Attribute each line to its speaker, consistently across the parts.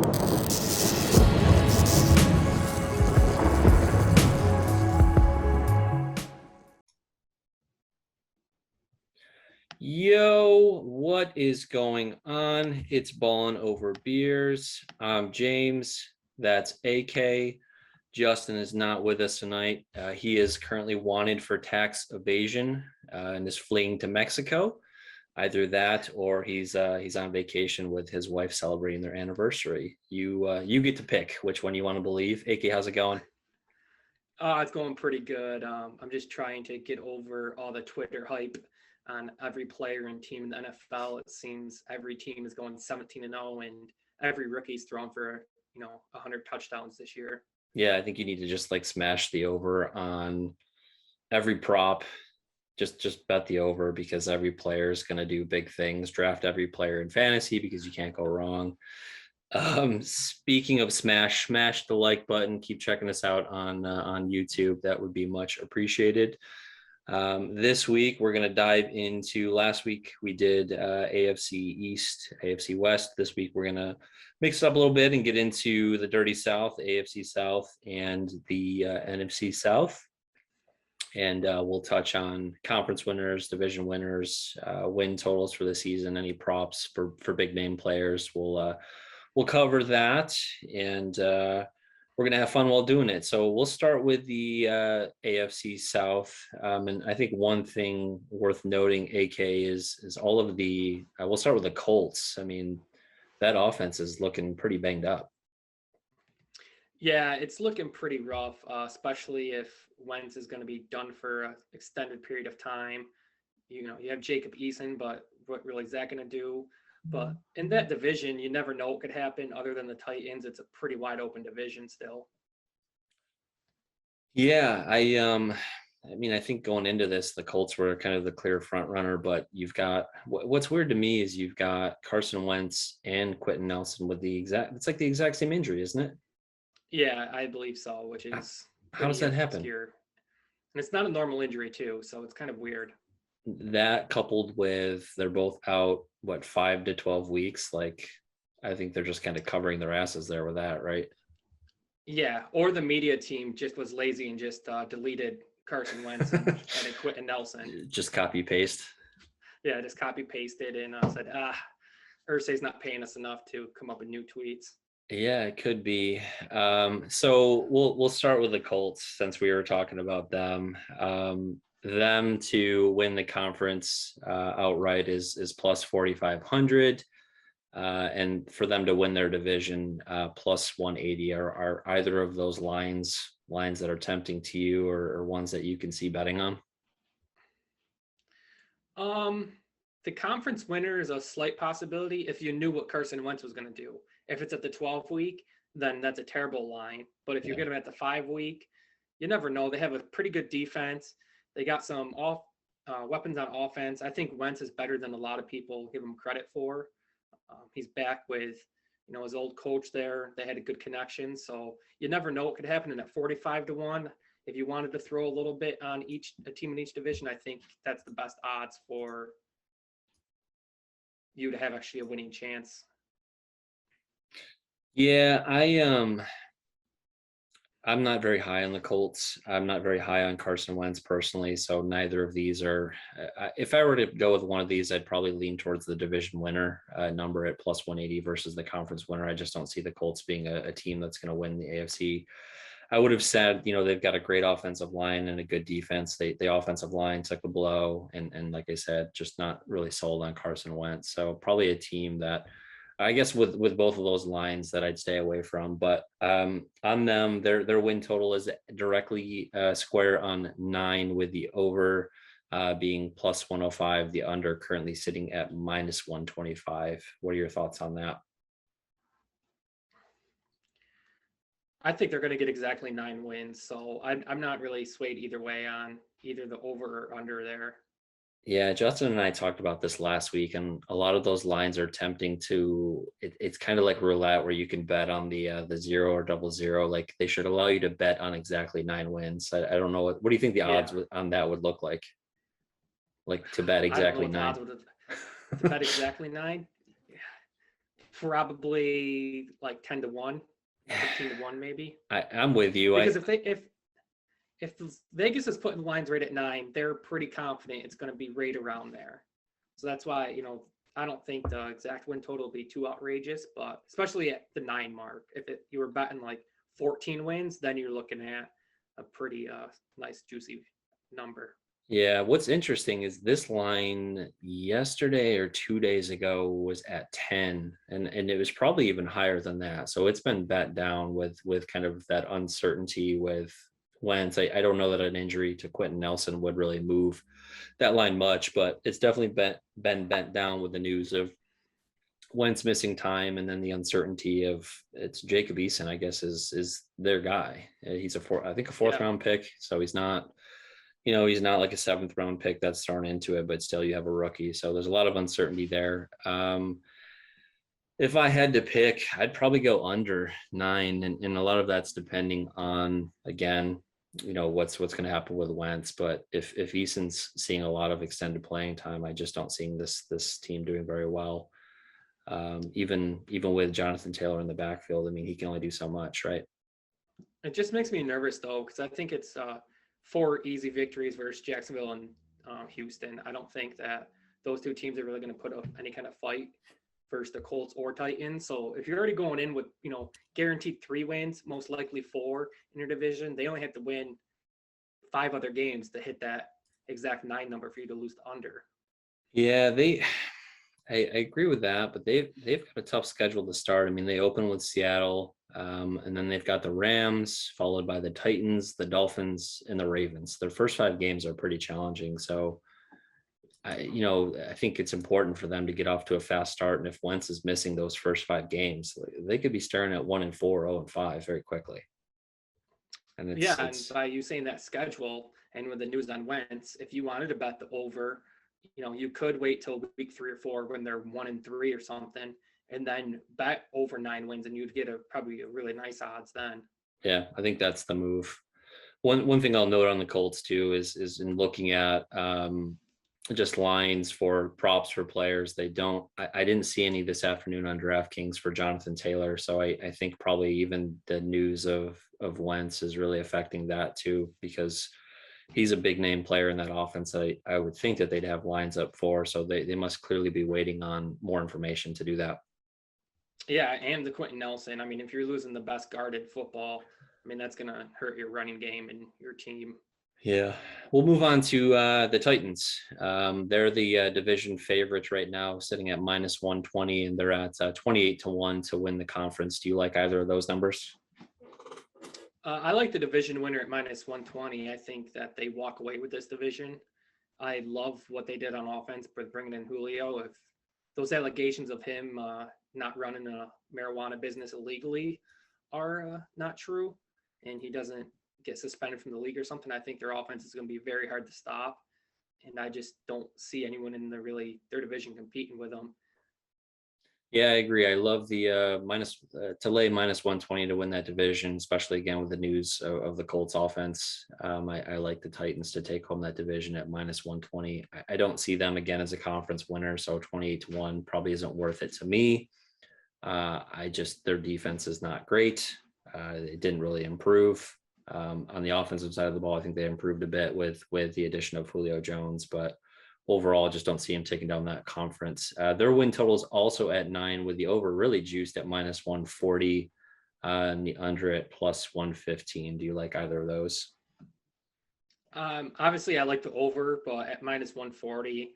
Speaker 1: Yo, what is going on? It's Ballin over beers. I'm James. That's AK. Justin is not with us tonight. He is currently wanted for tax evasion and is fleeing to Mexico. Either that, or he's on vacation with his wife celebrating their anniversary. You get to pick which one you want to believe. AK, how's it going?
Speaker 2: It's going pretty good. I'm just trying to get over all the Twitter hype on every player and team in the NFL. It seems every team is going 17-0, and every rookie's thrown for 100 touchdowns this year.
Speaker 1: Yeah, I think you need to just like smash the over on every prop. Just bet the over because every player is going to do big things. Draft every player in fantasy because you can't go wrong. Speaking of smash the like button. Keep checking us out on YouTube. That would be much appreciated. This week we're going to dive into, last week we did AFC East, AFC West. This week we're going to mix it up a little bit and get into the dirty South, AFC South, and the NFC South. And we'll touch on conference winners, division winners, win totals for the season, any props for big name players. We'll cover that, and we're going to have fun while doing it. So we'll start with the AFC South. And I think one thing worth noting, AK, is all of the, we'll start with the Colts. I mean, that offense is looking pretty banged up.
Speaker 2: Yeah, it's looking pretty rough, especially if Wentz is going to be done for an extended period of time. You have Jacob Eason, but what really is that going to do? But in that division, you never know what could happen other than the Titans. It's a pretty wide open division still.
Speaker 1: Yeah, I mean, I think going into this, the Colts were kind of the clear front runner, but you've got, what's weird to me is you've got Carson Wentz and Quentin Nelson with it's like the exact same injury, isn't it?
Speaker 2: Yeah, I believe so, which is
Speaker 1: how does that happen?
Speaker 2: And it's not a normal injury too, so it's kind of weird.
Speaker 1: That coupled with they're both out 5 to 12 weeks, like I think they're just kind of covering their asses there with that, right?
Speaker 2: Yeah, or the media team just was lazy and just deleted Carson Wentz and added Quentin Nelson.
Speaker 1: Just copy paste.
Speaker 2: Yeah, just copy pasted and said, Irsay's not paying us enough to come up with new tweets.
Speaker 1: Yeah, it could be. So we'll start with the Colts since we were talking about them. Them to win the conference outright is plus 4,500, and for them to win their division plus 180. Are either of those lines that are tempting to you, or ones that you can see betting on?
Speaker 2: The conference winner is a slight possibility if you knew what Carson Wentz was going to do. If it's at the 12th week, then that's a terrible line. But if you get him at the 5 week, you never know. They have a pretty good defense. They got some weapons on offense. I think Wentz is better than a lot of people give him credit for. He's back with, his old coach there. They had a good connection. So you never know what could happen. And at 45-1, if you wanted to throw a little bit on a team in each division, I think that's the best odds for you to have actually a winning chance.
Speaker 1: Yeah, I'm not very high on the Colts. I'm not very high on Carson Wentz personally, so neither of these are. If I were to go with one of these, I'd probably lean towards the division winner number at plus 180 versus the conference winner. I just don't see the Colts being a team that's going to win the AFC. I would have said, they've got a great offensive line and a good defense. The offensive line took a blow, and like I said, just not really sold on Carson Wentz. So probably a team that, I guess with both of those lines, that I'd stay away from. But on them, their win total is directly square on 9, with the over being plus 105, the under currently sitting at minus 125. What are your thoughts on that?
Speaker 2: I think they're going to get exactly 9 wins. So I'm not really swayed either way on either the over or under there.
Speaker 1: Yeah, Justin and I talked about this last week, and a lot of those lines are tempting to. It's kind of like roulette, where you can bet on the 0 or 00. Like they should allow you to bet on exactly 9 wins. I don't know what do you think the odds on that would look like? Like to bet exactly 9.
Speaker 2: To bet exactly 9. probably like 10-1, 15-1 maybe.
Speaker 1: I'm with you.
Speaker 2: Because if Vegas is putting lines right at 9, they're pretty confident it's going to be right around there. So that's why, I don't think the exact win total will be too outrageous, but especially at the 9 mark. If you were betting like 14 wins, then you're looking at a pretty nice juicy number.
Speaker 1: Yeah, what's interesting is this line yesterday or 2 days ago was at 10, and it was probably even higher than that. So it's been bet down with kind of that uncertainty with Wentz. I don't know that an injury to Quentin Nelson would really move that line much, but it's definitely been bent down with the news of Wentz missing time, and then the uncertainty of it's Jacob Eason, I guess, is their guy. He's a fourth round pick, so he's not. He's not like a 7th round pick that's thrown into it, but still you have a rookie. So there's a lot of uncertainty there. If I had to pick, I'd probably go under 9. And a lot of that's depending on, again, what's going to happen with Wentz. But if Eason's seeing a lot of extended playing time, I just don't see this team doing very well. Even with Jonathan Taylor in the backfield, I mean, he can only do so much, right?
Speaker 2: It just makes me nervous though, because I think it's 4 easy victories versus Jacksonville and Houston. I don't think that those 2 teams are really going to put up any kind of fight versus the Colts or Titans. So if you're already going in with, guaranteed 3 wins, most likely 4 in your division, they only have to win 5 other games to hit that exact 9 number for you to lose the under.
Speaker 1: Yeah, I agree with that, but they've got a tough schedule to start. I mean, they open with Seattle, and then they've got the Rams, followed by the Titans, the Dolphins, and the Ravens. Their first 5 games are pretty challenging. So, I think it's important for them to get off to a fast start. And if Wentz is missing those first 5 games, they could be staring at 1-4, 0-5 very quickly. And
Speaker 2: and by you saying that schedule and with the news on Wentz, if you wanted to bet the over, you could wait till week 3 or 4 when they're 1-3 or something, and then bet over 9 wins, and you'd get probably a really nice odds then.
Speaker 1: Yeah, I think that's the move. One thing I'll note on the Colts too is in looking at just lines for props for players. I didn't see any this afternoon on DraftKings for Jonathan Taylor, so I think probably even the news of Wentz is really affecting that too, because he's a big name player in that offense. I would think that they'd have lines up for, so they must clearly be waiting on more information to do that.
Speaker 2: Yeah, and the Quentin Nelson. I mean, if you're losing the best guarded football, I mean, that's going to hurt your running game and your team.
Speaker 1: Yeah, we'll move on to the Titans. They're the division favorites right now, sitting at -120, and they're at 28-1 to win the conference. Do you like either of those numbers?
Speaker 2: I like the division winner at -120. I think that they walk away with this division. I love what they did on offense with bringing in Julio. If those allegations of him not running a marijuana business illegally are not true, and he doesn't get suspended from the league or something, I think their offense is going to be very hard to stop. And I just don't see anyone in their division competing with them.
Speaker 1: Yeah, I agree. I love the to lay -120 to win that division, especially again with the news of the Colts offense. I like the Titans to take home that division at -120. I don't see them again as a conference winner, so 28-1 probably isn't worth it to me. Their defense is not great. It didn't really improve. On the offensive side of the ball, I think they improved a bit with the addition of Julio Jones, but overall, I just don't see him taking down that conference. Their win total is also at 9, with the over really juiced at -140 and the under at +115. Do you like either of those?
Speaker 2: Obviously, I like the over, but at -140,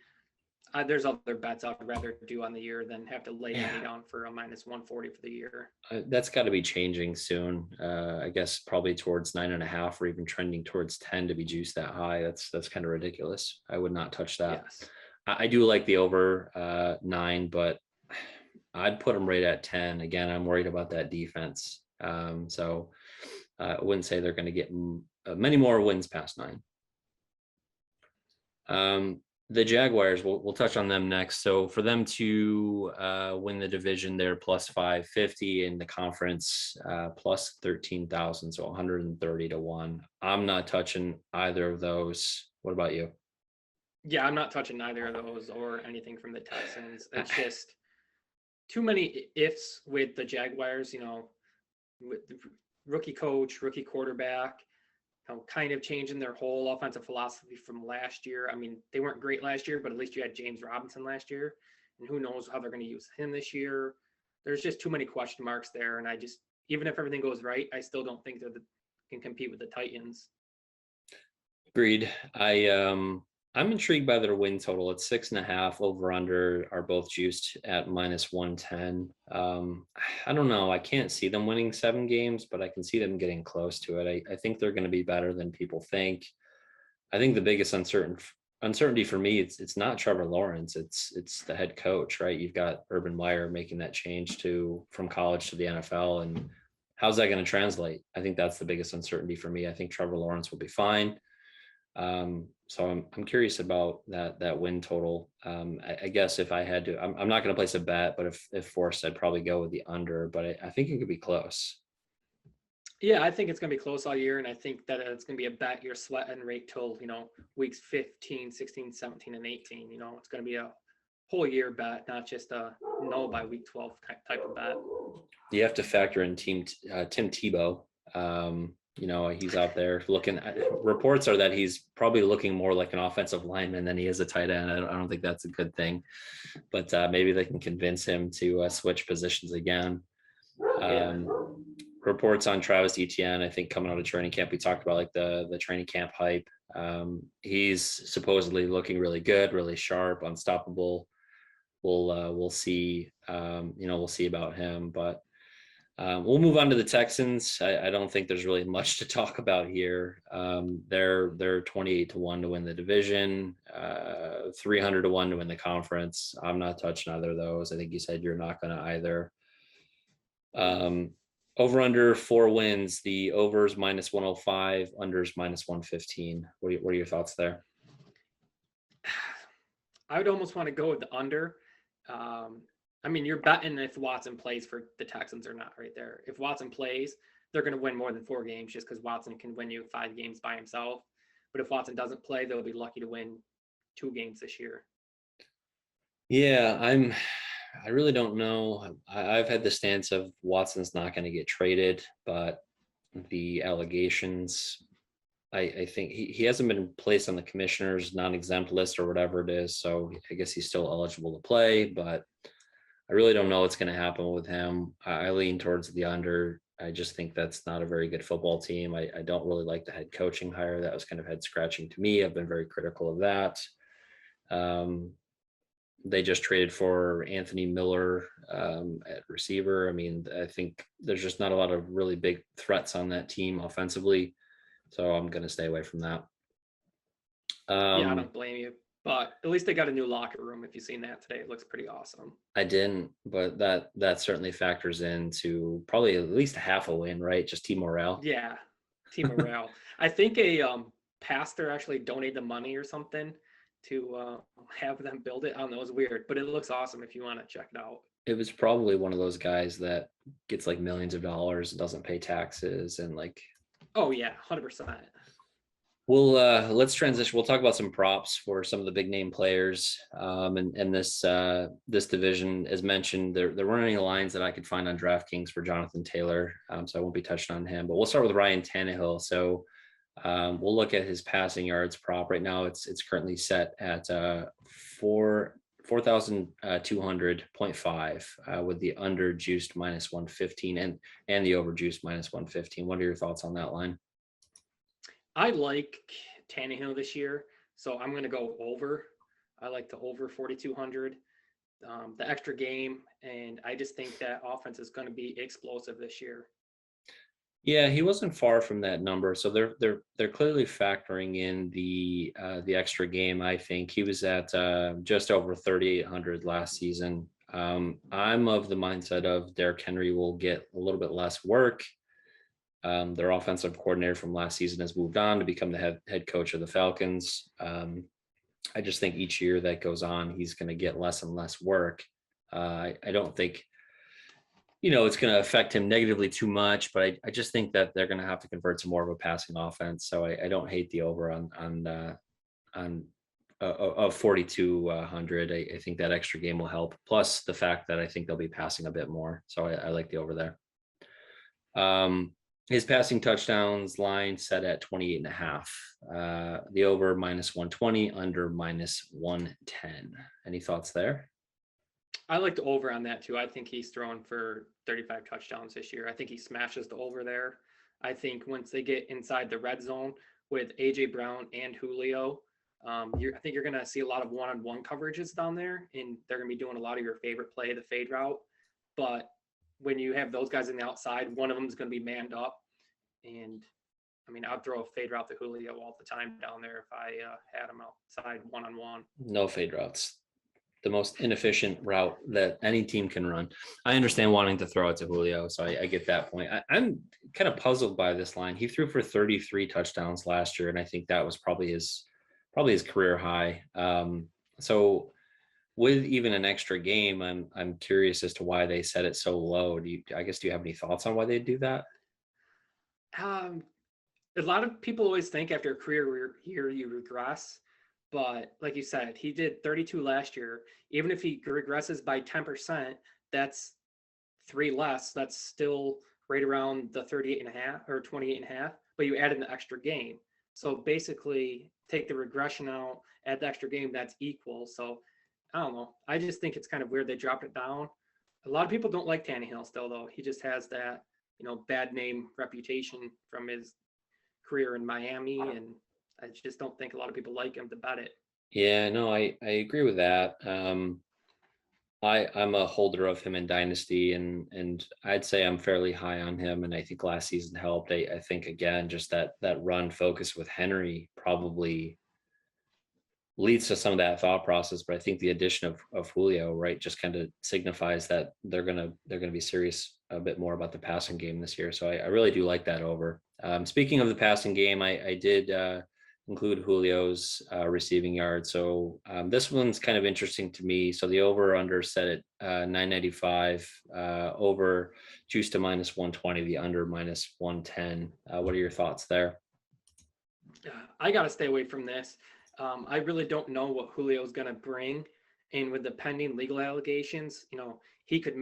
Speaker 2: there's other bets I'd rather do on the year than have to lay money down for a -140 for the year.
Speaker 1: That's got to be changing soon. I guess probably towards 9.5 or even trending towards 10 to be juiced that high. That's kind of ridiculous. I would not touch that.
Speaker 2: Yes.
Speaker 1: I do like the over 9, but I'd put them right at 10. Again, I'm worried about that defense. So I wouldn't say they're going to get many more wins past 9. The Jaguars, we'll touch on them next. So for them to win the division, they're +550, in the conference +13,000, so 130-1. I'm not touching either of those. What about you?
Speaker 2: Yeah, I'm not touching either of those or anything from the Texans. It's just too many ifs with the Jaguars, with the rookie coach, rookie quarterback, kind of changing their whole offensive philosophy from last year. I mean, they weren't great last year, but at least you had James Robinson last year, and who knows how they're going to use him this year. There's just too many question marks there, and even if everything goes right, I still don't think can compete with the Titans.
Speaker 1: Agreed. I'm intrigued by their win total. It's 6.5. Over under are both juiced at -110. I don't know. I can't see them winning 7 games, but I can see them getting close to it. I think they're going to be better than people think. I think the biggest uncertainty for me, it's not Trevor Lawrence. It's the head coach, right? You've got Urban Meyer making that change from college to the NFL, and how's that going to translate? I think that's the biggest uncertainty for me. I think Trevor Lawrence will be fine. So I'm curious about that win total. I guess if I had to, I'm not going to place a bet, but if forced, I'd probably go with the under, but I think it could be close.
Speaker 2: Yeah, I think it's going to be close all year, and I think that it's going to be a bet you're sweating right till, weeks 15, 16, 17, and 18. It's going to be a whole year bet, not just a no by week 12 type of bet.
Speaker 1: You have to factor in Tim Tebow. He's out there looking. Reports are that he's probably looking more like an offensive lineman than he is a tight end. I don't think that's a good thing, but maybe they can convince him to switch positions again. Reports on Travis Etienne, I think, coming out of training camp. We talked about like the training camp hype. He's supposedly looking really good, really sharp, unstoppable. We'll see. We'll see about him, but we'll move on to the Texans. I don't think there's really much to talk about here. They're 28-1 to win the division, 300-1 to win the conference. I'm not touching either of those. I think you said you're not going to either. Over under 4 wins. The overs -105, unders -115. What are your thoughts there?
Speaker 2: I would almost want to go with the under. I mean, you're betting if Watson plays for the Texans or not right there. If Watson plays, they're going to win more than 4 games just because Watson can win you 5 games by himself. But if Watson doesn't play, they'll be lucky to win 2 games this year.
Speaker 1: Yeah, I really don't know. I've had the stance of Watson's not going to get traded, but the allegations, I think he hasn't been placed on the commissioner's non-exempt list or whatever it is. So I guess he's still eligible to play, but I really don't know what's going to happen with him. I lean towards the under. I just think that's not a very good football team. I don't really like the head coaching hire. That was kind of head scratching to me. I've been very critical of that. They just traded for Anthony Miller at receiver. I mean, I think there's just not a lot of really big threats on that team offensively. So I'm going to stay away from that.
Speaker 2: Yeah, I don't blame you. But at least they got a new locker room. If you've seen that today, it looks pretty awesome.
Speaker 1: I didn't, but that certainly factors into probably at least half a win, right? Just team morale.
Speaker 2: Yeah, team morale. I think a pastor actually donated the money or something to have them build it. I don't know, it was weird, but it looks awesome if you want to check it out.
Speaker 1: It was probably one of those guys that gets like millions of dollars and doesn't pay taxes and like.
Speaker 2: Oh yeah, 100%.
Speaker 1: We'll let's transition. We'll talk about some props for some of the big name players. And this division, as mentioned, there weren't any lines that I could find on DraftKings for Jonathan Taylor, so I won't be touching on him. But we'll start with Ryan Tannehill. So we'll look at his passing yards prop. Right now, it's currently set at 4,200.5 with the under juiced -115 and the over juiced -115. What are your thoughts on that line?
Speaker 2: I like Tannehill this year, so I'm going to go over. I like the over 4,200, the extra game, and I just think that offense is going to be explosive this year.
Speaker 1: Yeah, he wasn't far from that number, so they're clearly factoring in the extra game. I think he was at just over 3,800 last season. I'm of the mindset of Derrick Henry will get a little bit less work. Their offensive coordinator from last season has moved on to become the head coach of the Falcons. I just think each year that goes on, he's going to get less and less work. I don't think, it's going to affect him negatively too much, but I just think that they're going to have to convert to more of a passing offense. So I don't hate the over on of 4,200. I think that extra game will help. Plus the fact that I think they'll be passing a bit more. So I like the over there. His passing touchdowns line set at 28.5. The over -120, under -110. Any thoughts there?
Speaker 2: I like the over on that too. I think he's thrown for 35 touchdowns this year. I think he smashes the over there. I think once they get inside the red zone with AJ Brown and Julio, I think you're going to see a lot of one-on-one coverages down there, and they're going to be doing a lot of your favorite play, the fade route. But when you have those guys on the outside, one of them is going to be manned up. And I mean, I'd throw a fade route to Julio all the time down there if I had him outside one-on-one.
Speaker 1: No fade routes. The most inefficient route that any team can run. I understand wanting to throw it to Julio, so I get that point. I'm kind of puzzled by this line. He threw for 33 touchdowns last year, and I think that was probably his career high. So with even an extra game, I'm curious as to why they set it so low. Do you have any thoughts on why they do that?
Speaker 2: A lot of people always think after a career year you regress, but like you said, he did 32 last year. Even if he regresses by 10%, that's 3 less. That's still right around the 38.5 or 28.5, but you added an extra game. So basically take the regression out, add the extra game, that's equal. So I don't know. I just think it's kind of weird they dropped it down. A lot of people don't like Tannehill still, though. He just has that, bad name reputation from his career in Miami, and I just don't think a lot of people like him to bet it.
Speaker 1: Yeah, no, I agree with that. I'm a holder of him in Dynasty, and I'd say I'm fairly high on him. And I think last season helped. I think again, just that run focus with Henry probably leads to some of that thought process. But I think the addition of Julio, right, just kind of signifies that they're gonna be serious a bit more about the passing game this year. So I really do like that over. Speaking of the passing game, I did include Julio's receiving yards. So this one's kind of interesting to me. So the over under set at 995, over juice to -120, the under -110. What are your thoughts there?
Speaker 2: I got to stay away from this. I really don't know what Julio's going to bring. And with the pending legal allegations, he could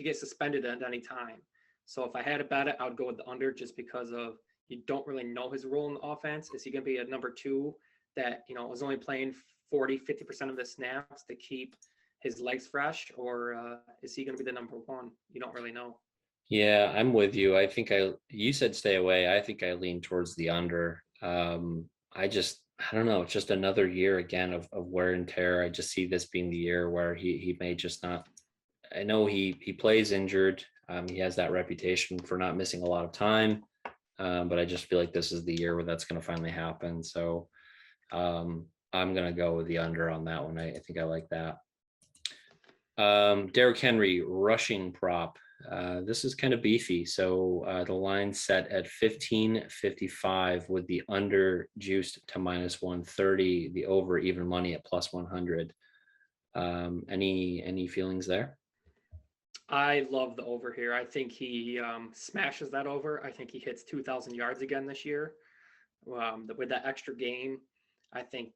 Speaker 2: get suspended at any time. So if I had to bet it, I would go with the under just because of you don't really know his role in the offense. Is he going to be a number 2 that, is only playing 40-50% of the snaps to keep his legs fresh? Or is he going to be the number 1? You don't really know.
Speaker 1: Yeah, I'm with you. I think you said stay away. I think I lean towards the under. I don't know. It's just another year again of wear and tear. I just see this being the year where he may just not. I know he plays injured. He has that reputation for not missing a lot of time. But I just feel like this is the year where that's going to finally happen. So I'm going to go with the under on that one. I think I like that. Derrick Henry rushing prop. This is kind of beefy. So the line set at 15.55 with the under juiced to -130, the over even money at +100. Any feelings there?
Speaker 2: I love the over here. I think he smashes that over. I think he hits 2,000 yards again this year. With that extra game, I think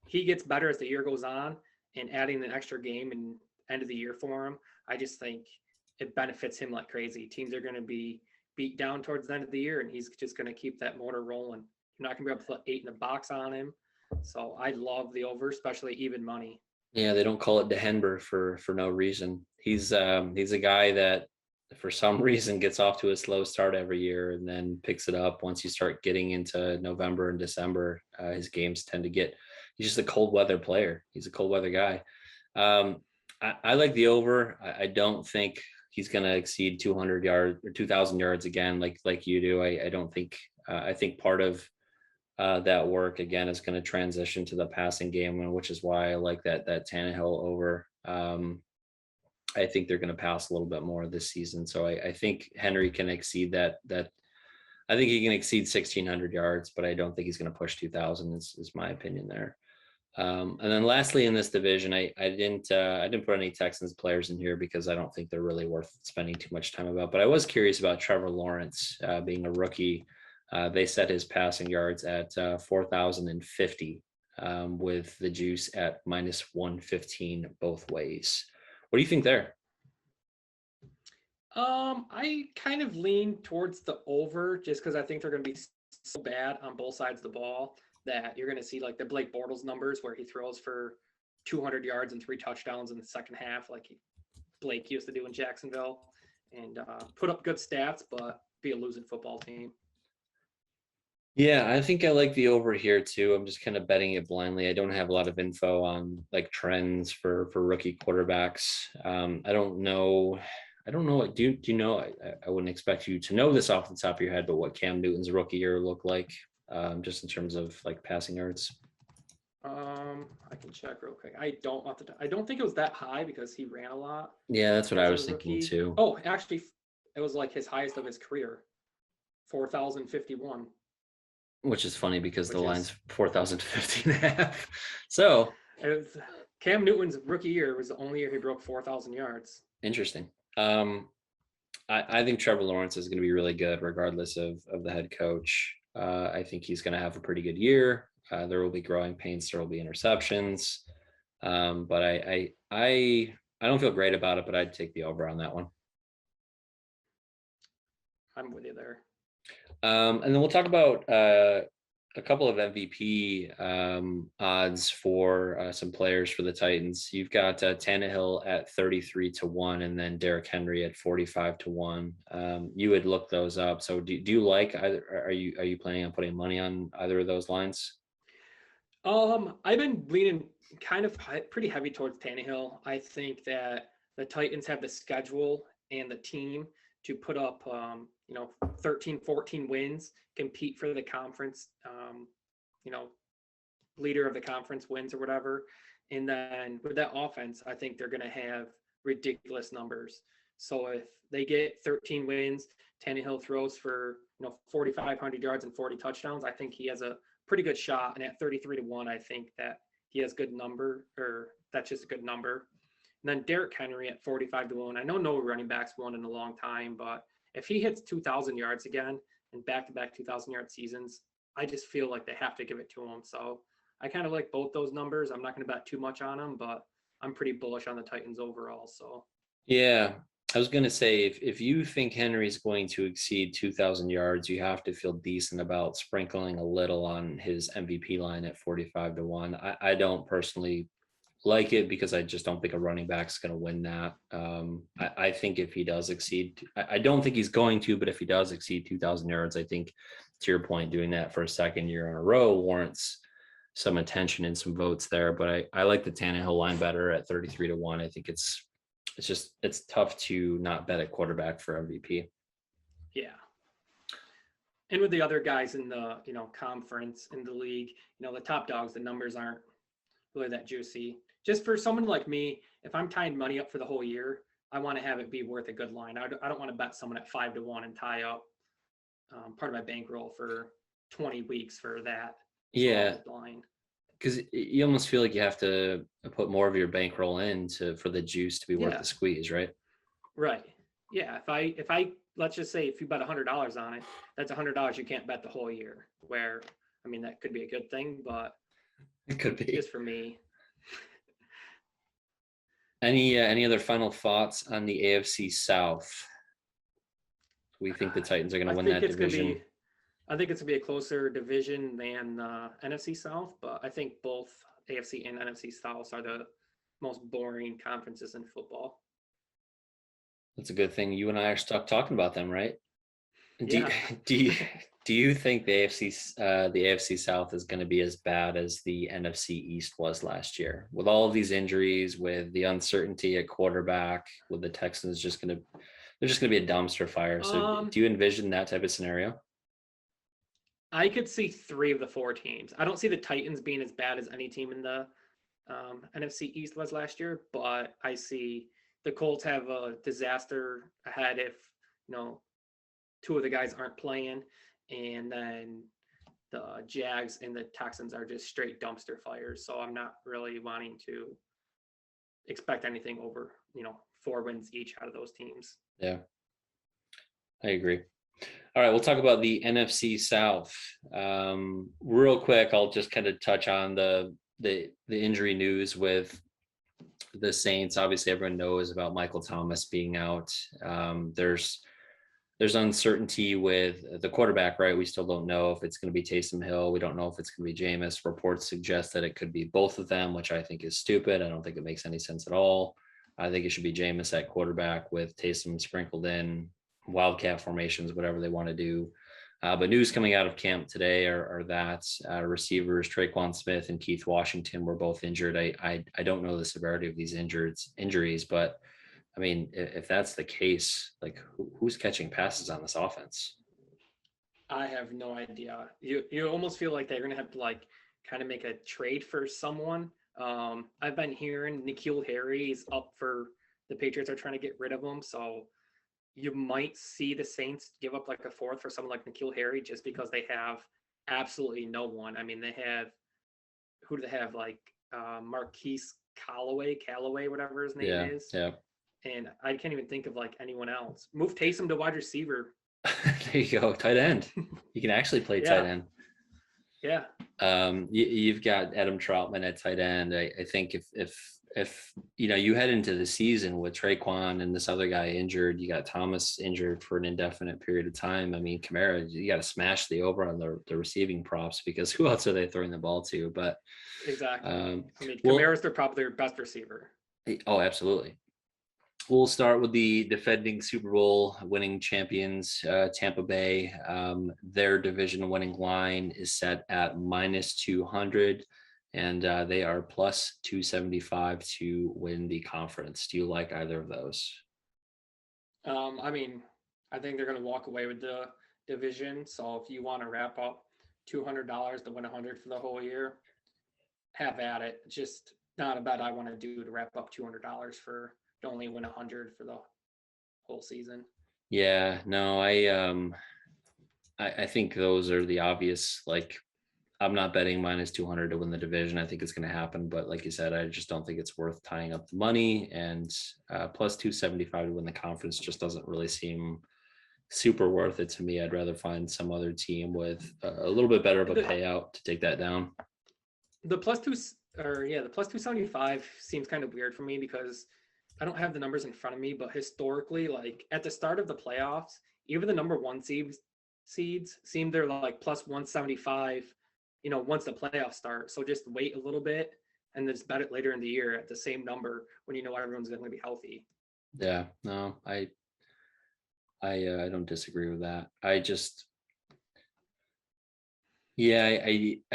Speaker 2: he gets better as the year goes on, and adding an extra game and end of the year for him, I just think it benefits him like crazy. Teams are going to be beat down towards the end of the year, and he's just going to keep that motor rolling. You're not going to be able to put 8 in the box on him. So I love the over, especially even money.
Speaker 1: Yeah, they don't call it Dehenber for no reason. He's a guy that for some reason gets off to a slow start every year and then picks it up once you start getting into November and December. His games tend to get. He's just a cold weather player. He's a cold weather guy. I like the over. I don't think he's going to exceed 200 yards or 2,000 yards again, like you do. I don't think. I think part of that work again is going to transition to the passing game, which is why I like that Tannehill over. I think they're going to pass a little bit more this season, so I think Henry can exceed that. I think he can exceed 1,600 yards, but I don't think he's going to push 2,000. Is my opinion there. And then lastly in this division, I didn't put any Texans players in here because I don't think they're really worth spending too much time about. But I was curious about Trevor Lawrence being a rookie. They set his passing yards at 4,050. with the juice at -115 both ways. What do you think there?
Speaker 2: I kind of lean towards the over just because I think they're going to be so bad on both sides of the ball that you're going to see like the Blake Bortles numbers where he throws for 200 yards and 3 touchdowns in the second half, like Blake used to do in Jacksonville, and put up good stats, but be a losing football team.
Speaker 1: Yeah, I think I like the over here too. I'm just kind of betting it blindly. I don't have a lot of info on like trends for rookie quarterbacks. I don't know. I don't know what do you know? I wouldn't expect you to know this off the top of your head, but what Cam Newton's rookie year looked like, just in terms of like passing yards.
Speaker 2: I can check real quick. I don't think it was that high because he ran a lot
Speaker 1: Yeah, that's what I
Speaker 2: as
Speaker 1: was
Speaker 2: a
Speaker 1: thinking
Speaker 2: rookie.
Speaker 1: too.
Speaker 2: Oh, actually, it was like his highest of his career, 4,051.
Speaker 1: Which is funny because the
Speaker 2: Which
Speaker 1: line's
Speaker 2: is
Speaker 1: 4,050 and a half. So
Speaker 2: it was, Cam Newton's rookie year was the only year he broke 4,000 yards.
Speaker 1: interesting. I think Trevor Lawrence is going to be really good regardless of the head coach. I think he's going to have a pretty good year. There will be growing pains. There will be interceptions. But I don't feel great about it, but I'd take the over on that one.
Speaker 2: I'm with you there.
Speaker 1: And then we'll talk about a couple of MVP odds for some players for the Titans. You've got Tannehill at 33-1, and then Derrick Henry at 45-1. You would look those up. So do you like either? Are you planning on putting money on either of those lines?
Speaker 2: I've been leaning kind of pretty heavy towards Tannehill. I think that the Titans have the schedule and the team to put up, 13, 14 wins, compete for the conference, leader of the conference wins or whatever. And then with that offense, I think they're going to have ridiculous numbers. So if they get 13 wins, Tannehill throws for 4,500 yards and 40 touchdowns. I think he has a pretty good shot. And at 33-1, I think that he has good number, or that's just a good number. And then Derrick Henry at 45-1. I know no running backs won in a long time, but if he hits 2,000 yards again and back-to-back 2,000-yard seasons, I just feel like they have to give it to him. So I kind of like both those numbers. I'm not going to bet too much on them, but I'm pretty bullish on the Titans overall. So
Speaker 1: Yeah, I was going to say if you think Henry's going to exceed 2,000 yards, you have to feel decent about sprinkling a little on his MVP line at 45-1. I don't personally like it because I just don't think a running back's going to win that. I think if he does exceed, I don't think he's going to, but if he does exceed 2,000 yards, I think, to your point, doing that for a second year in a row warrants some attention and some votes there. But I like the Tannehill line better at 33-1. I think it's tough to not bet at quarterback for MVP.
Speaker 2: yeah. And with the other guys in the conference in the league, the top dogs, the numbers aren't really that juicy. Just for someone like me, if I'm tying money up for the whole year, I want to have it be worth a good line. I don't want to bet someone at 5-1 and tie up part of my bankroll for 20 weeks for that.
Speaker 1: Yeah,
Speaker 2: line.
Speaker 1: because you almost feel like you have to put more of your bankroll in for the juice to be worth the squeeze, right?
Speaker 2: Right. Yeah. If I let's just say if you bet $100 on it, that's $100 you can't bet the whole year. Where that could be a good thing, but
Speaker 1: it could be
Speaker 2: just for me.
Speaker 1: Any other final thoughts on the AFC South? We think the Titans are going to win that division.
Speaker 2: I think it's going to be a closer division than NFC South, but I think both AFC and NFC South are the most boring conferences in football.
Speaker 1: That's a good thing. You and I are stuck talking about them, right?
Speaker 2: Yeah.
Speaker 1: Do you think the AFC South is going to be as bad as the NFC East was last year, with all of these injuries, with the uncertainty at quarterback, with the Texans they're just going to be a dumpster fire? So do you envision that type of scenario?
Speaker 2: I could see 3 of the 4 teams. I don't see the Titans being as bad as any team in the NFC East was last year, but I see the Colts have a disaster ahead if 2 of the guys aren't playing, and then the Jags and the Texans are just straight dumpster fires. So I'm not really wanting to expect anything over 4 wins each out of those teams.
Speaker 1: Yeah, I agree. All right, we'll talk about the NFC South. Real quick, I'll just kind of touch on the injury news with the Saints. Obviously, everyone knows about Michael Thomas being out. There's uncertainty with the quarterback, right? We still don't know if it's going to be Taysom Hill. We don't know if it's going to be Jameis. Reports suggest that it could be both of them, which I think is stupid. I don't think it makes any sense at all. I think it should be Jameis at quarterback with Taysom sprinkled in, wildcat formations, whatever they want to do. But news coming out of camp today are that receivers Traquan Smith and Keith Washington were both injured. I don't know the severity of these injuries, but I mean, if that's the case, like who's catching passes on this offense?
Speaker 2: I have no idea. You almost feel like they're gonna have to like kind of make a trade for someone. I've been hearing N'Keal Harry is up for the Patriots are trying to get rid of him, so you might see the Saints give up like a fourth for someone like N'Keal Harry just because they have absolutely no one. I mean, they have who do they have like Marquise Callaway, whatever his name is.
Speaker 1: Yeah.
Speaker 2: And I can't even think of like anyone else. Move Taysom to wide receiver.
Speaker 1: There you go, tight end. You can actually play tight end.
Speaker 2: Yeah.
Speaker 1: You've got Adam Troutman at tight end. I think if you head into the season with Traquan and this other guy injured, you got Thomas injured for an indefinite period of time. I mean, Kamara, you got to smash the over on the receiving props because who else are they throwing the ball to? But
Speaker 2: exactly. I mean, Kamara's probably their best receiver.
Speaker 1: Oh, absolutely. We'll start with the defending Super Bowl winning champions, Tampa Bay. Their division winning line is set at -200, and they are +275 to win the conference. Do you like either of those?
Speaker 2: I mean, I think they're going to walk away with the division. So if you want to wrap up $200 to win 100 for the whole year, have at it. Just not a bet I want to do to wrap up $200 for to only win 100 for the whole season.
Speaker 1: Yeah, no, I think those are the obvious. Like, I'm not betting -200 to win the division. I think it's going to happen, but like you said, I just don't think it's worth tying up the money. And +275 to win the conference just doesn't really seem super worth it to me. I'd rather find some other team with a little bit better of a payout to take that down.
Speaker 2: The +275 seems kind of weird for me because I don't have the numbers in front of me, but historically, like at the start of the playoffs, even the number one seeds seem they're like +175, once the playoffs start. So just wait a little bit and then just bet it later in the year at the same number when you know everyone's going to be healthy.
Speaker 1: Yeah, no, I don't disagree with that. I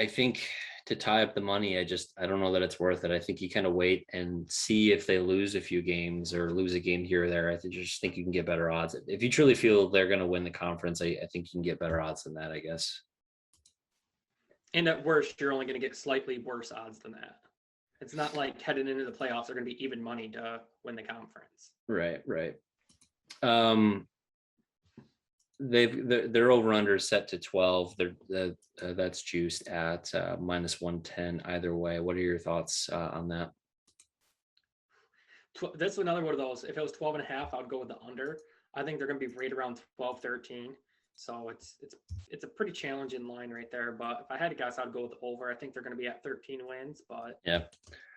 Speaker 1: think to tie up the money, I don't know that it's worth it. I think you kind of wait and see if they lose a few games or lose a game here or there. I just think you can get better odds. If you truly feel they're going to win the conference, I think you can get better odds than that, I guess.
Speaker 2: And at worst, you're only going to get slightly worse odds than that. It's not like heading into the playoffs are going to be even money to win the conference.
Speaker 1: Right. Their over under set to 12. That's juiced at -110 either way. What are your thoughts on that?
Speaker 2: That's another one of those. If it was 12.5, I would go with the under. I think they're going to be right around 12, 13. So it's a pretty challenging line right there. But if I had to guess, I'd go with the over. I think they're going to be at 13 wins. But
Speaker 1: yeah,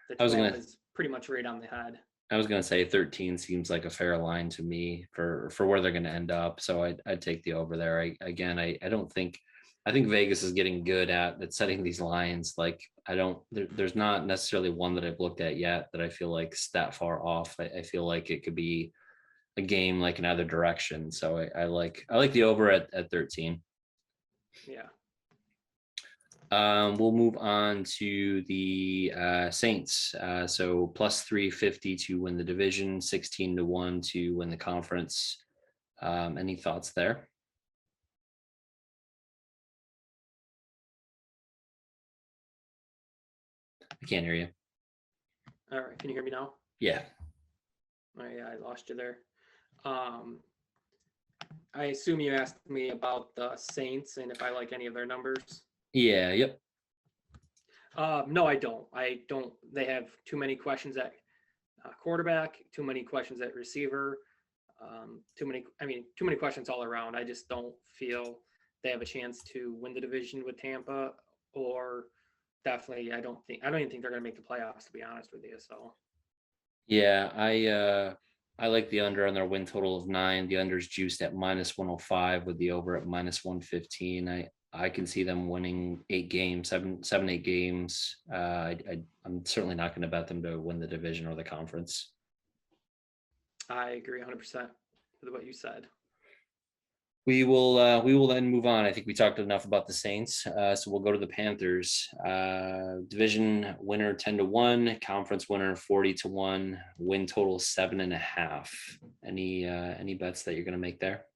Speaker 2: the 12 is pretty much right on the head.
Speaker 1: I was going to say 13 seems like a fair line to me for where they're going to end up. So I'd take the over there. I think Vegas is getting good at setting these lines. Like there's not necessarily one that I've looked at yet that I feel like is that far off. I feel like it could be a game like in either direction. So I like the over at 13.
Speaker 2: Yeah.
Speaker 1: We'll move on to the Saints. So +350 to win the division, 16-1 to win the conference. Any thoughts there? I can't hear you.
Speaker 2: All right. Can you hear me now?
Speaker 1: Yeah.
Speaker 2: Oh, yeah, I lost you there. I assume you asked me about the Saints and if I like any of their numbers.
Speaker 1: Yeah. Yep.
Speaker 2: No, I don't. They have too many questions at quarterback, too many questions at receiver. Too many questions all around. I just don't feel they have a chance to win the division with Tampa, or definitely I don't even think they're going to make the playoffs, to be honest with you. So
Speaker 1: Yeah, I like the under on their win total of 9. The under's juiced at -105 with the over at -115. I can see them winning 8 games, 8 games. I'm certainly not going to bet them to win the division or the conference.
Speaker 2: I agree 100% with what you said.
Speaker 1: We will then move on. I think we talked enough about the Saints, so we'll go to the Panthers. Division winner 10-1, conference winner 40-1, win total 7.5. Any bets that you're going to make there?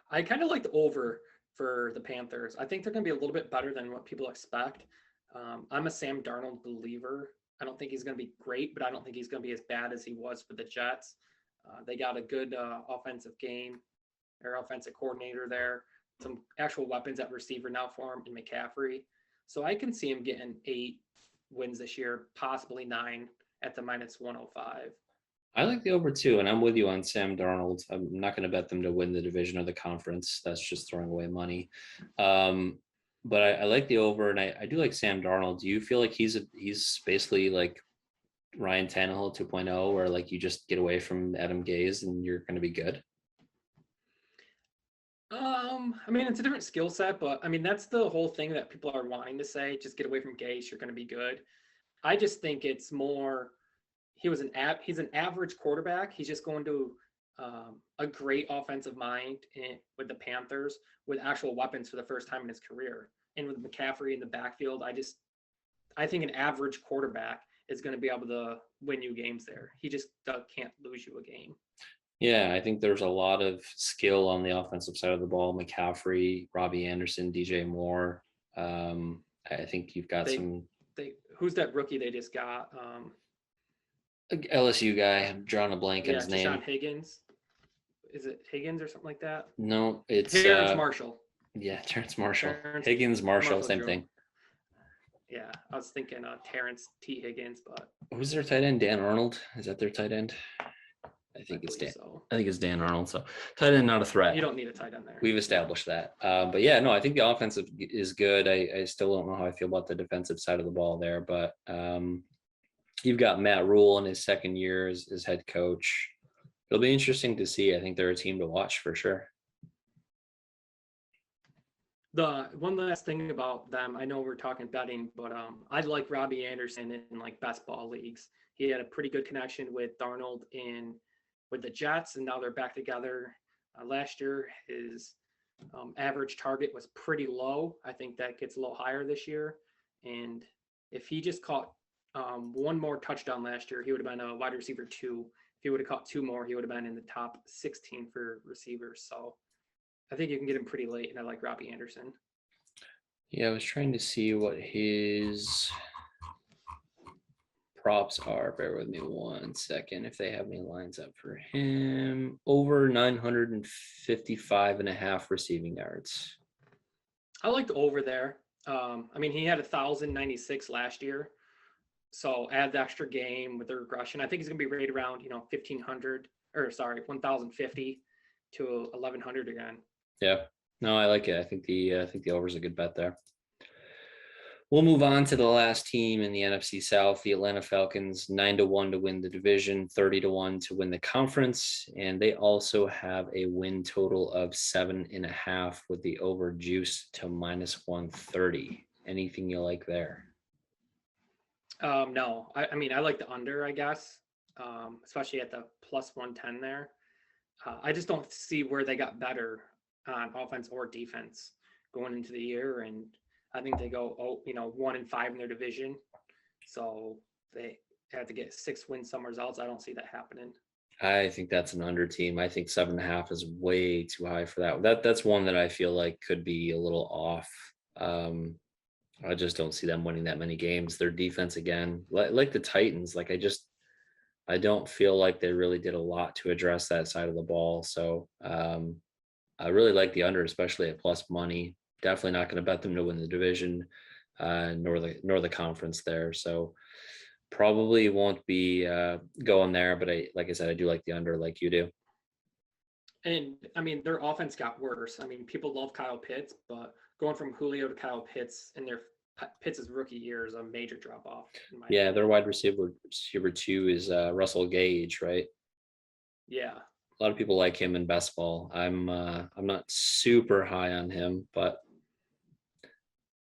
Speaker 2: I kind of like the over for the Panthers. I think they're going to be a little bit better than what people expect. I'm a Sam Darnold believer. I don't think he's going to be great, but I don't think he's going to be as bad as he was for the Jets. They got a good offensive coordinator there, some actual weapons at receiver now for him in McCaffrey. So I can see him getting 8 wins this year, possibly 9 at the -105.
Speaker 1: I like the over too, and I'm with you on Sam Darnold. I'm not going to bet them to win the division or the conference. That's just throwing away money. But I like the over, and I do like Sam Darnold. Do you feel like he's basically like Ryan Tannehill 2.0, where like you just get away from Adam Gase and you're going to be good?
Speaker 2: It's a different skill set, but that's the whole thing that people are wanting to say. Just get away from Gase, you're going to be good. I just think it's more. He's an average quarterback. He's just going to a great offensive mind with the Panthers with actual weapons for the first time in his career. And with McCaffrey in the backfield, I think an average quarterback is going to be able to win you games there. He just can't lose you a game.
Speaker 1: Yeah, I think there's a lot of skill on the offensive side of the ball. McCaffrey, Robbie Anderson, DJ Moore. I think you've got
Speaker 2: who's that rookie they just got?
Speaker 1: LSU guy. I'm drawing a blank on his name.
Speaker 2: Deshaun Higgins. Is it Higgins or something like that?
Speaker 1: No, it's
Speaker 2: Terrence Marshall.
Speaker 1: Yeah, Terrence Marshall. Higgins, Marshall, same thing.
Speaker 2: Yeah, I was thinking Terrence T. Higgins, but
Speaker 1: who's their tight end? Dan Arnold? Is that their tight end? I think it's Dan. So. I think it's Dan Arnold. So tight end, not a threat.
Speaker 2: You don't need a tight end there.
Speaker 1: We've established that. But yeah, no, I think the offensive is good. I still don't know how I feel about the defensive side of the ball there, but you've got Matt Rule in his second year as head coach. It'll be interesting to see. I think they're a team to watch for sure.
Speaker 2: The one last thing about them, I know we're talking betting, but I like Robbie Anderson in like best ball leagues. He had a pretty good connection with Darnold with the Jets, and now they're back together. Last year, his average target was pretty low. I think that gets a little higher this year. And if he just caught one more touchdown last year, he would have been a wide receiver 2. If he would have caught 2 more, he would have been in the top 16 for receivers. So I think you can get him pretty late, and I like Robbie Anderson.
Speaker 1: Yeah, I was trying to see what his props are. Bear with me 1 second. If they have any lines up for him, over 955.5 receiving yards.
Speaker 2: I like the over there. He had 1,096 last year. So add the extra game with the regression. I think he's going to be rated around, 1,050 to 1,100 again.
Speaker 1: Yeah, no, I like it. I think the over is a good bet there. We'll move on to the last team in the NFC South, the Atlanta Falcons, 9-1 to win the division, 30-1 to win the conference, and they also have a win total of 7.5 with the over juice to -130. Anything you like there?
Speaker 2: No, I like the under, I guess, especially at the +110 there. I just don't see where they got better on offense or defense going into the year, and I think they go 1-5 in their division, so they have to get 6 wins somewhere else. I don't see that happening.
Speaker 1: I think that's an under team. I think 7.5 is way too high for that. That's one that I feel like could be a little off. I just don't see them winning that many games. Their defense, again, like the Titans, I don't feel like they really did a lot to address that side of the ball. So I really like the under, especially at plus money. Definitely not going to bet them to win the division, nor the conference there. So Probably won't be going there, but like I said, I do like the under like you do.
Speaker 2: And I mean, their offense got worse. I mean, people love Kyle Pitts, but going from Julio to Kyle Pitts in their Pitts' rookie year is a major drop off.
Speaker 1: Yeah, their wide receiver 2 is Russell Gage, right?
Speaker 2: Yeah.
Speaker 1: A lot of people like him in best ball. I'm not super high on him, but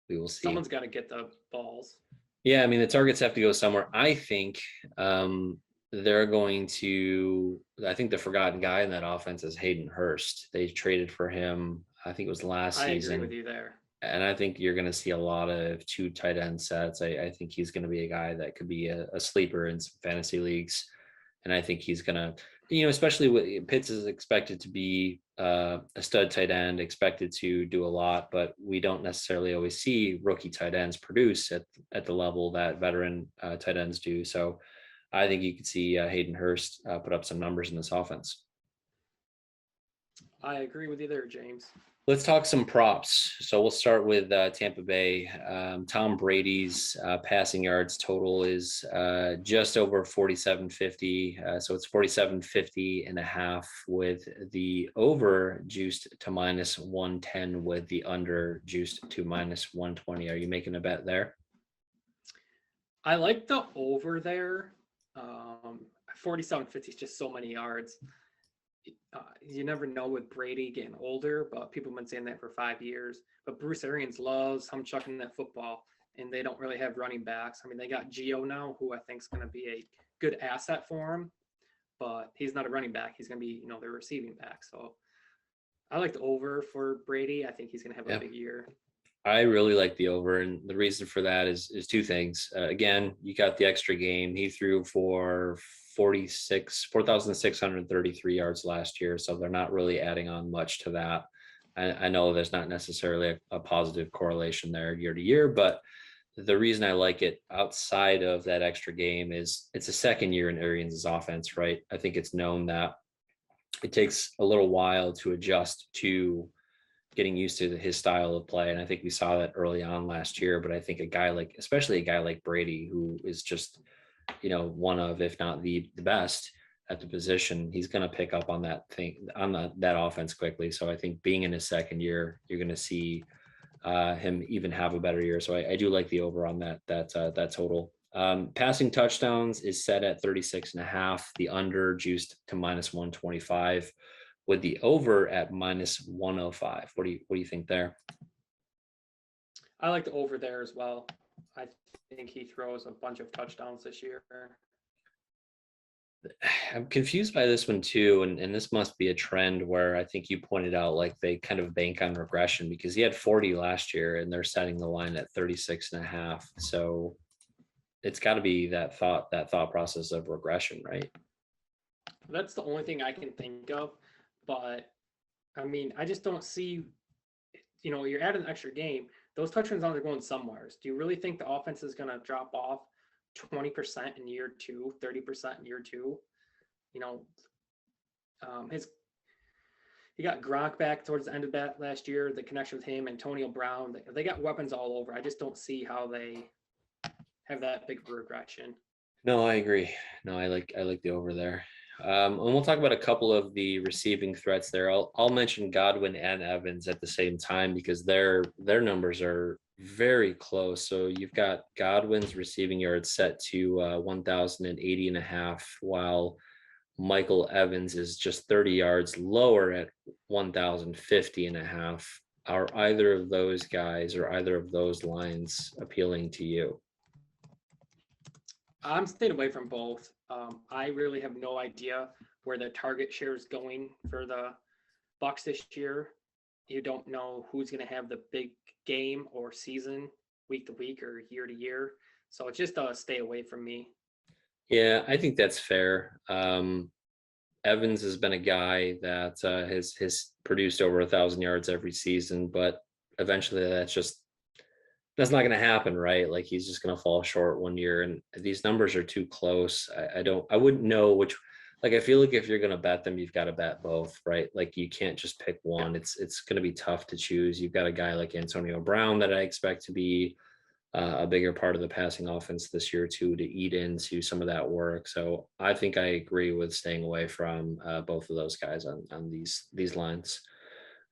Speaker 1: we will see.
Speaker 2: Someone's got to get the balls.
Speaker 1: Yeah, I mean the targets have to go somewhere. I think they're going to. I think the forgotten guy in that offense is Hayden Hurst. They traded for him. I think it was last season.
Speaker 2: I agree with you there.
Speaker 1: And I think you're going to see a lot of 2 tight end sets. I think he's going to be a guy that could be a sleeper in some fantasy leagues. And I think he's going to, especially with Pitts is expected to be a stud tight end, expected to do a lot, but we don't necessarily always see rookie tight ends produce at the level that veteran tight ends do. So I think you could see Hayden Hurst put up some numbers in this offense.
Speaker 2: I agree with you there, James.
Speaker 1: Let's talk some props. So we'll start with Tampa Bay. Tom Brady's passing yards total is just over 4,750. So it's 4,750 and a half with the over juiced to minus 110 with the under juiced to minus 120. Are you making a bet there?
Speaker 2: I like the over there. 4,750 is just so many yards. You never know with Brady getting older, but people have been saying that for 5 years. But Bruce Arians loves him chucking that football, and they don't really have running backs. I mean, they got Gio now, who I think is going to be a good asset for him, but he's not a running back. He's going to be, their receiving back. So I like the over for Brady. I think he's going to have a big year.
Speaker 1: I really like the over, and the reason for that is 2 things. Again, you got the extra game. He threw for 4,633 yards last year, so they're not really adding on much to that. I know there's not necessarily a positive correlation there year to year, but the reason I like it outside of that extra game is it's a second year in Arians' offense, right? I think it's known that it takes a little while to adjust to getting used to his style of play. And I think we saw that early on last year, but I think especially a guy like Brady, who is just, one of, if not the best at the position, he's going to pick up on that offense quickly. So I think being in his second year, you're going to see him even have a better year. So I do like the over on that total. Passing touchdowns is set at 36.5, the under juiced to minus 125. With the over at minus 105. What do you think there?
Speaker 2: I like the over there as well. I think he throws a bunch of touchdowns this year.
Speaker 1: I'm confused by this one too, and this must be a trend where I think you pointed out like they kind of bank on regression because he had 40 last year and they're setting the line at 36.5. So it's got to be that thought process of regression, right?
Speaker 2: That's the only thing I can think of. But I mean, I just don't see, you're adding an extra game. Those touchdowns are going somewhere. Do you really think the offense is going to drop off 20% in year 2, 30% in year 2? He got Gronk back towards the end of that last year. The connection with him, Antonio Brown, they got weapons all over. I just don't see how they have that big regression.
Speaker 1: No, I agree. No, I like the over there. And we'll talk about a couple of the receiving threats there. I'll mention Godwin and Evans at the same time because their numbers are very close. So you've got Godwin's receiving yards set to 1,080.5, while Michael Evans is just 30 yards lower at 1,050.5. Are either of those guys or either of those lines appealing to you?
Speaker 2: I'm staying away from both. I really have no idea where the target share is going for the Bucs this year. You don't know who's going to have the big game or season week to week or year to year. So it's just a stay away from me.
Speaker 1: Yeah, I think that's fair. Evans has been a guy that has produced over 1,000 yards every season, but eventually that's not going to happen, right? Like he's just going to fall short one year, and these numbers are too close. I wouldn't know which. Like I feel like if you're going to bet them, you've got to bet both, right? Like you can't just pick one. It's going to be tough to choose. You've got a guy like Antonio Brown that I expect to be a bigger part of the passing offense this year too, to eat into some of that work. So I think I agree with staying away from both of those guys on these lines.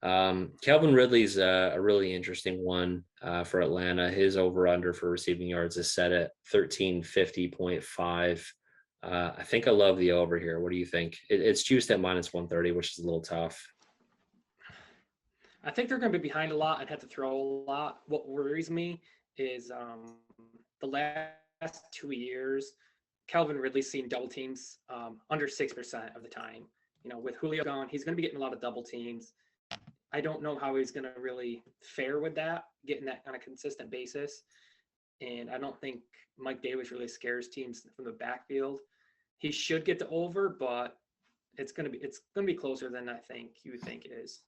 Speaker 1: Calvin Ridley's a really interesting one for Atlanta. His over under for receiving yards is set at 1350.5. I think I love the over here. What do you think? It's juiced at -130, which is a little tough.
Speaker 2: I think they're going to be behind a lot and have to throw a lot. What worries me is the last 2 years, Calvin Ridley's seen double teams under 6% of the time. With Julio gone, he's going to be getting a lot of double teams. I don't know how he's going to really fare with that, getting that on a consistent basis. And I don't think Mike Davis really scares teams from the backfield. He should get the over, but it's going to be closer than I think you think it is.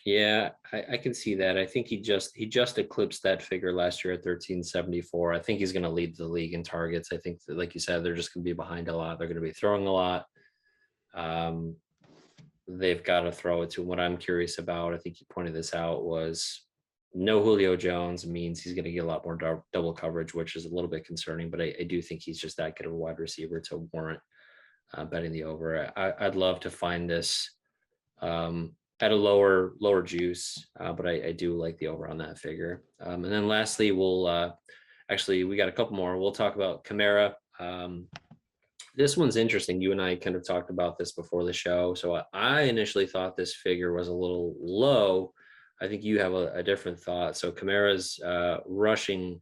Speaker 1: Yeah, I can see that. I think he just eclipsed that figure last year at 1374. I think he's going to lead the league in targets. I think that, like you said, they're just going to be behind a lot. They're going to be throwing a lot. They've got to throw it to him. What I'm curious about, I think you pointed this out, was no Julio Jones means he's going to get a lot more double coverage, which is a little bit concerning, but I do think he's just that good of a wide receiver to warrant betting the over. I'd love to find this at a lower juice, but I do like the over on that figure. And then lastly, we'll we got a couple more. We'll talk about Kamara. This one's interesting. You and I kind of talked about this before the show. So I initially thought this figure was a little low. I think you have a different thought. So Kamara's rushing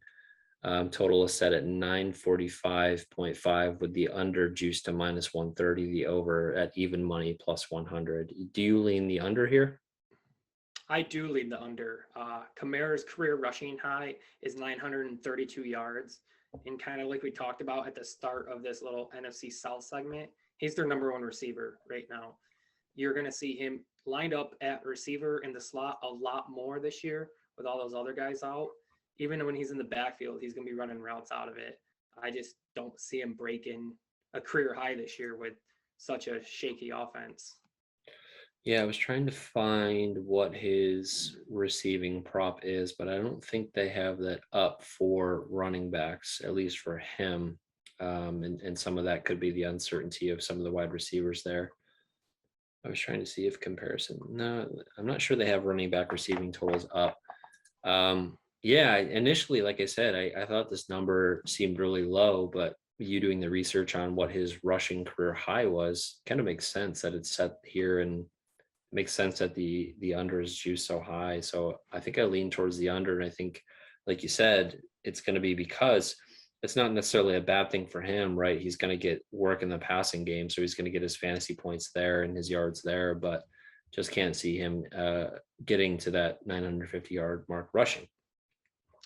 Speaker 1: total is set at 945.5 with the under juiced to -130, the over at even money +100. Do you lean the under here?
Speaker 2: I do lean the under. Kamara's career rushing high is 932 yards. And kind of like we talked about at the start of this little NFC South segment, he's their number one receiver right now. You're going to see him lined up at receiver in the slot a lot more this year with all those other guys out. Even when he's in the backfield, he's going to be running routes out of it. I just don't see him breaking a career high this year with such a shaky offense.
Speaker 1: Yeah, I was trying to find what his receiving prop is, but I don't think they have that up for running backs, at least for him. And some of that could be the uncertainty of some of the wide receivers there. I was trying to see if comparison. No, I'm not sure they have running back receiving totals up. Yeah, initially, like I said, I thought this number seemed really low, but you doing the research on what his rushing career high was kind of makes sense that it's set here, and makes sense that the under is juiced so high. So I think I lean towards the under, and I think, like you said, it's going to be because it's not necessarily a bad thing for him, right? He's going to get work in the passing game, so he's going to get his fantasy points there and his yards there, but just can't see him getting to that 950-yard mark rushing.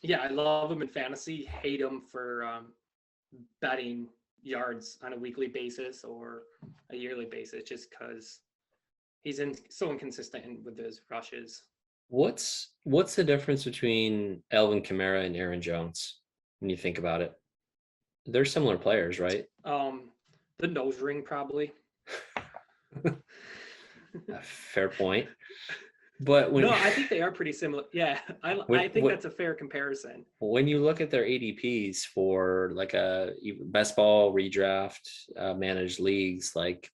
Speaker 2: Yeah, I love him in fantasy, hate him for betting yards on a weekly basis or a yearly basis, just because he's so inconsistent with his rushes.
Speaker 1: What's the difference between Alvin Kamara and Aaron Jones when you think about it? They're similar players, right?
Speaker 2: The nose ring, probably.
Speaker 1: Fair point. But
Speaker 2: I think they are pretty similar. Yeah, I think that's a fair comparison.
Speaker 1: When you look at their ADPs for like a best ball redraft managed leagues, like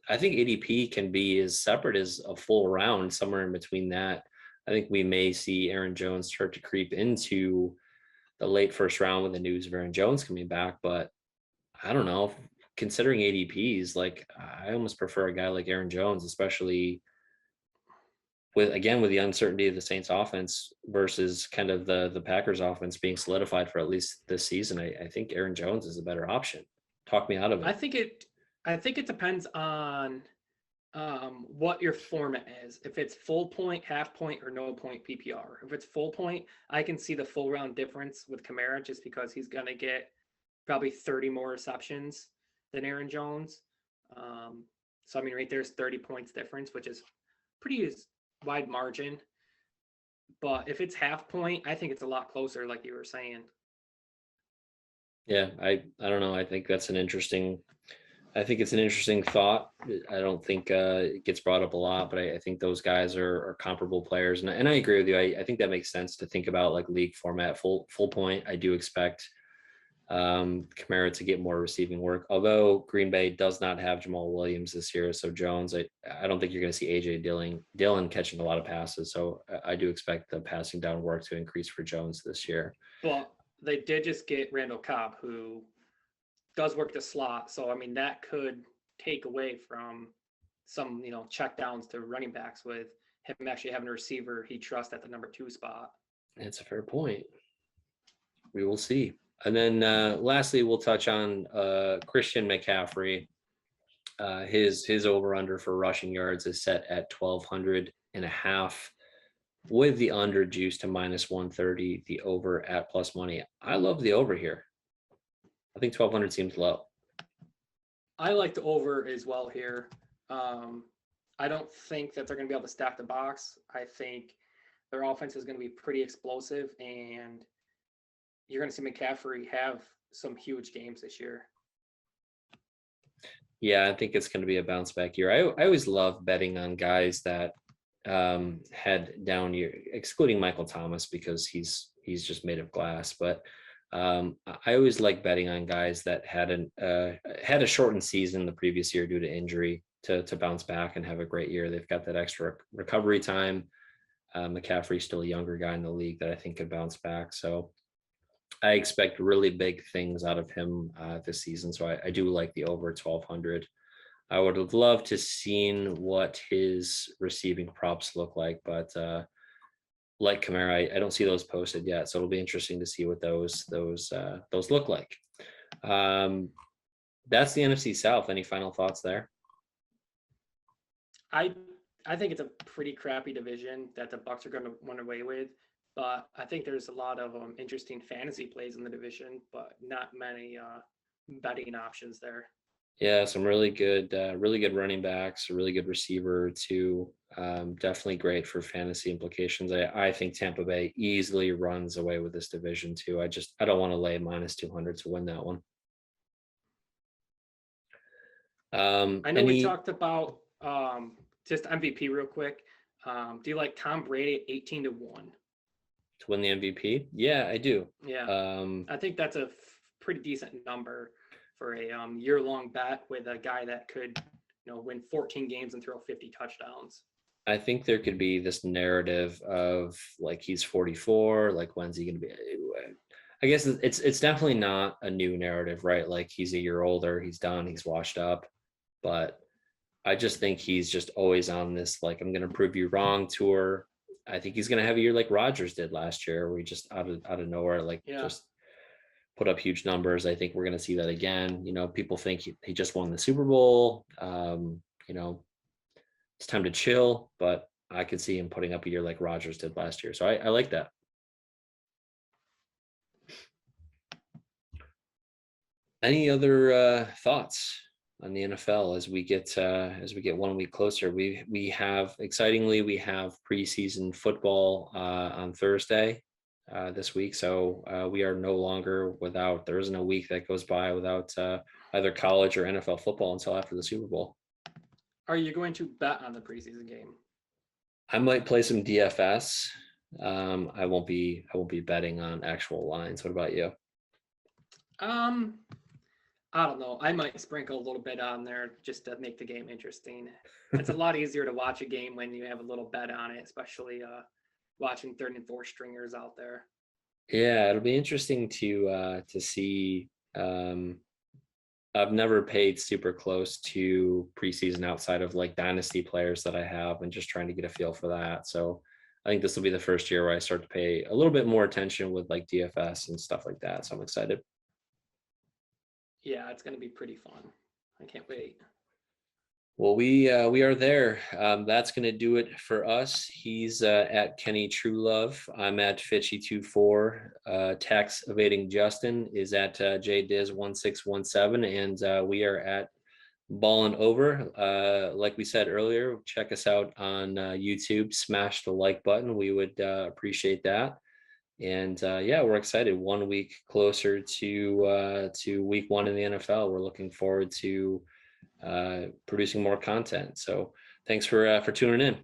Speaker 1: I think ADP can be as separate as a full round, somewhere in between that. I think we may see Aaron Jones start to creep into the late first round with the news of Aaron Jones coming back. But I don't know, considering ADPs, like I almost prefer a guy like Aaron Jones, especially with the uncertainty of the Saints offense versus kind of the Packers offense being solidified for at least this season. I think Aaron Jones is a better option. Talk me out of it.
Speaker 2: I think it depends on what your format is. If it's full point, half point, or no point PPR. If it's full point, I can see the full round difference with Kamara just because he's going to get probably 30 more receptions than Aaron Jones. So, I mean, right there's 30 points difference, which is pretty wide margin. But if it's half point, I think it's a lot closer, like you were saying.
Speaker 1: Yeah, I don't know. I think that's an interesting I think it's an interesting thought. I don't think it gets brought up a lot, but I think those guys are comparable players, and I agree with you. I think that makes sense to think about like league format, full point. I do expect Kamara to get more receiving work, although Green Bay does not have Jamal Williams this year. So Jones, I don't think you're going to see AJ Dillon catching a lot of passes. So I do expect the passing down work to increase for Jones this year.
Speaker 2: Well, they did just get Randall Cobb, who does work the slot. So, I mean, that could take away from some, check downs to running backs with him actually having a receiver he trusts at the number 2 spot.
Speaker 1: It's a fair point. We will see. And then lastly, we'll touch on Christian McCaffrey. His over under for rushing yards is set at 1,200.5, with the under juice to -130, the over at plus money. I love the over here. I think 1,200 seems low.
Speaker 2: I like the over as well here. I don't think that they're going to be able to stack the box. I think their offense is going to be pretty explosive, and you're going to see McCaffrey have some huge games this year.
Speaker 1: Yeah, I think it's going to be a bounce back year. I always love betting on guys that had down year, excluding Michael Thomas because he's just made of glass. But I always like betting on guys that had a shortened season the previous year due to injury to bounce back and have a great year. They've got that extra recovery time. McCaffrey's still a younger guy in the league that I think could bounce back. So I expect really big things out of him this season. So I do like the over 1,200. I would have loved to seen what his receiving props look like, but like Kamara, I don't see those posted yet. So it'll be interesting to see what those look like. That's the NFC South. Any final thoughts there?
Speaker 2: I think it's a pretty crappy division that the Bucs are going to run away with. But I think there's a lot of interesting fantasy plays in the division, but not many betting options there.
Speaker 1: Yeah, some really good running backs, a really good receiver too. Definitely great for fantasy implications. I think Tampa Bay easily runs away with this division too. I don't want to lay -200 to win that one.
Speaker 2: I know we talked about just MVP real quick. Do you like Tom Brady at 18-1?
Speaker 1: To win the MVP? Yeah, I do.
Speaker 2: Yeah. I think that's a pretty decent number for a year-long bet with a guy that could, win 14 games and throw 50 touchdowns.
Speaker 1: I think there could be this narrative of like he's 44, like when's he going to be? I guess it's definitely not a new narrative, right? Like he's a year older, he's done, he's washed up, but I just think he's just always on this like I'm going to prove you wrong tour. I think he's going to have a year like Rodgers did last year, where he just out of nowhere, just put up huge numbers. I think we're going to see that again. People think he just won the Super Bowl. It's time to chill, but I could see him putting up a year like Rodgers did last year. So I like that. Any other thoughts on the NFL as we get 1 week closer? We have preseason football on Thursday this week, so we are no longer without. There isn't a week that goes by without either college or NFL football until after the Super Bowl.
Speaker 2: Are you going to bet on the preseason game?
Speaker 1: I might play some DFS. I won't be betting on actual lines. What about you?
Speaker 2: I don't know. I might sprinkle a little bit on there just to make the game interesting. It's a lot easier to watch a game when you have a little bet on it, especially watching 3rd and 4th stringers out there.
Speaker 1: Yeah, it'll be interesting to see. I've never paid super close to preseason outside of like dynasty players that I have and just trying to get a feel for that. So I think this will be the first year where I start to pay a little bit more attention with like DFS and stuff like that. So I'm excited.
Speaker 2: Yeah, it's going to be pretty fun. I can't wait.
Speaker 1: Well, we are there. That's going to do it for us. He's at Kenny Truelove. I'm at Fitchy24. Tax evading Justin is at JDiz1617, and we are at Ballin Over. Like we said earlier, check us out on YouTube. Smash the like button. We would appreciate that. And we're excited. 1 week closer to week 1 in the NFL. We're looking forward to producing more content. So thanks for tuning in.